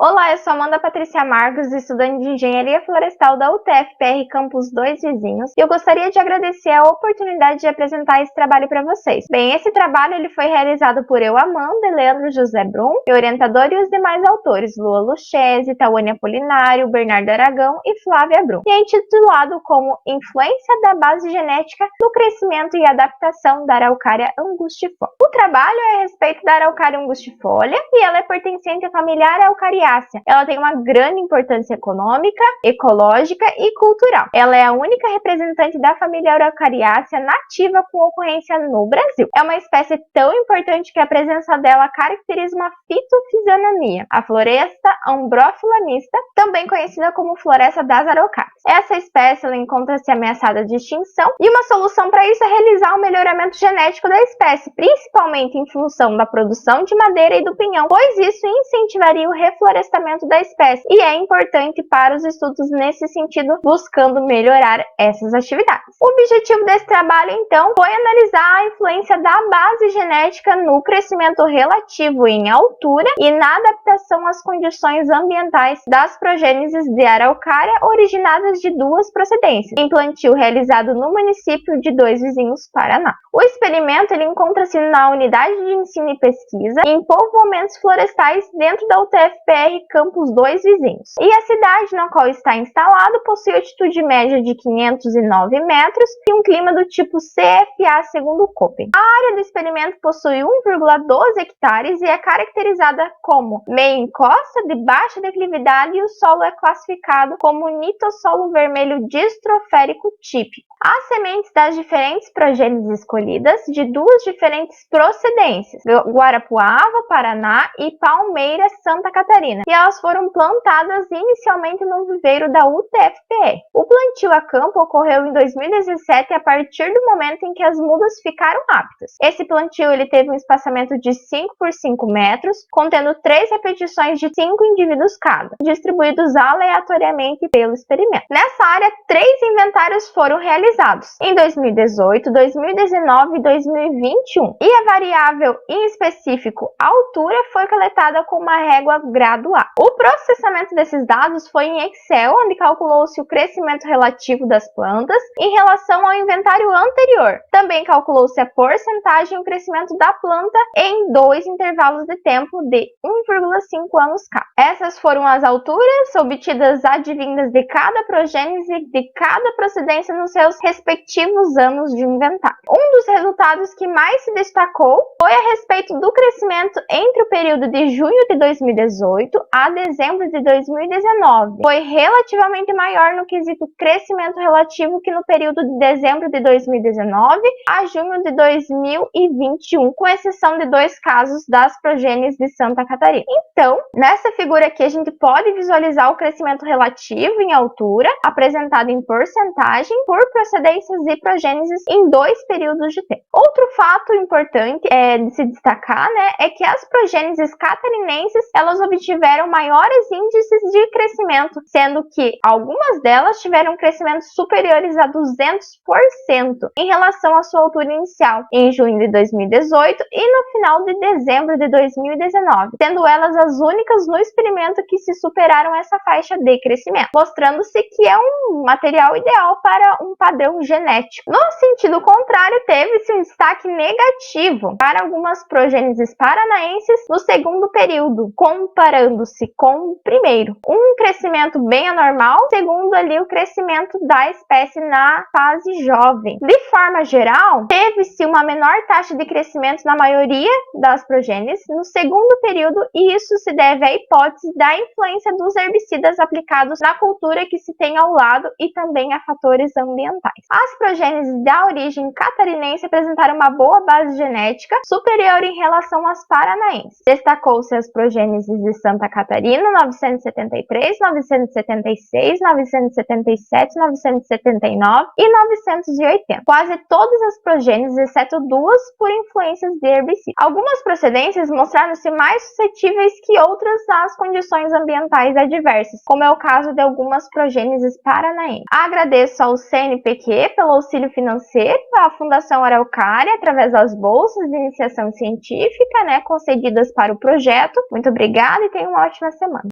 Olá, eu sou Amanda Patrícia Marcos, estudante de Engenharia Florestal da UTF-PR Campus 2 Vizinhos, e eu gostaria de agradecer a oportunidade de apresentar esse trabalho para vocês. Bem, esse trabalho ele foi realizado por eu, Amanda, Leandro José Brum, meu orientador e os demais autores, Lua Luchese, Tawane Apolinário, Bernardo Aragão e Flávia Brum, e é intitulado como Influência da Base Genética no Crescimento e Adaptação da Araucária angustifolia. O trabalho é a respeito da Araucária angustifolia e ela é pertencente à família Araucariácea. Ela tem uma grande importância econômica, ecológica e cultural. Ela é a única representante da família Araucariácea nativa com ocorrência no Brasil. É uma espécie tão importante que a presença dela caracteriza uma fitofisionomia, a floresta Ambrófila mista, também conhecida como floresta das araucárias. Essa espécie encontra-se ameaçada de extinção e uma solução para isso é realizar o melhoramento genético da espécie, principalmente em função da produção de madeira e do pinhão, pois isso incentivaria o reflorestamento da espécie e é importante para os estudos nesse sentido, buscando melhorar essas atividades. O objetivo desse trabalho, então, foi analisar a influência da base genética no crescimento relativo em altura e na adaptação às condições ambientais das progêneses de araucária originadas de duas procedências, em plantio realizado no município de Dois Vizinhos, Paraná. O experimento encontra-se na unidade de ensino e pesquisa em povoamentos florestais dentro da UTF-PR Campus 2 Vizinhos. E a cidade na qual está instalado possui altitude média de 509 metros e um clima do tipo CFA segundo o Köppen. A área do experimento possui 1,12 hectares e é caracterizada como meia encosta de baixa declividade e o solo é classificado como nitossolo vermelho distroférico típico. As sementes das diferentes progênises escolhidas de duas diferentes procedências, Guarapuava, Paraná e Palmeiras, Santa Catarina, e elas foram plantadas inicialmente no viveiro da UTF-PR. O plantio a campo ocorreu em 2017 a partir do momento em que as mudas ficaram aptas. Esse plantio ele teve um espaçamento de 5 por 5 metros, contendo 3 repetições de 5 indivíduos cada, distribuídos aleatoriamente pelo experimento. Nessa área, 3 inventários foram realizados em 2018, 2019 e 2021, e a variável em específico altura foi coletada com uma régua gradual. O processamento desses dados foi em Excel, onde calculou-se o crescimento relativo das plantas em relação ao inventário anterior. Também calculou-se a porcentagem e o crescimento da planta em 2 intervalos de tempo de 1,5 anos cada. Essas foram as alturas obtidas advindas de cada progênese de cada procedência nos seus respectivos anos de inventário. Um dos resultados que mais se destacou foi a respeito do crescimento entre o período de junho de 2018 a dezembro de 2019. Foi relativamente maior no quesito crescimento relativo que no período de dezembro de 2019 a junho de 2021, com exceção de 2 casos das progênises de Santa Catarina. Então, nessa figura aqui a gente pode visualizar o crescimento relativo em altura, apresentado em porcentagem por procedências e progêneses em 2 períodos de tempo. Outro fato importante de se destacar, é que as progêneses catarinenses, elas obtiveram maiores índices de crescimento, sendo que algumas delas tiveram crescimentos superiores a 200% em relação à sua altura inicial, em junho de 2018 e no final de dezembro de 2019, sendo elas as únicas no experimento que se superaram essa faixa de crescimento, mostrando-se que é um material ideal para um padrão genético. No sentido contrário, teve-se um destaque negativo para algumas progêneses paranaenses no segundo período, comparando-se com o primeiro. Um crescimento bem anormal, segundo ali o crescimento da espécie na fase jovem. De forma geral, teve-se uma menor taxa de crescimento na maioria das progêneses no segundo período, e isso se deve à hipótese da influência dos herbicidas aplicados na cultura que se tem ao lado e também a fatores ambientais. As progêneses da origem catarinense apresentaram uma boa base genética superior em relação às paranaenses. Destacou-se as progêneses de Santa Catarina, 973, 976, 977, 979 e 980. Quase todas as progêneses, exceto 2 por influências de herbicidas. Algumas procedências mostraram-se mais suscetíveis que outras às condições ambientais adversas, como é o caso de algumas progêneses paranaenses. Agradeço ao CNPq pelo auxílio financeiro, à Fundação Araucária, através das bolsas de iniciação científica, concedidas para o projeto. Muito obrigada e tenha uma ótima semana.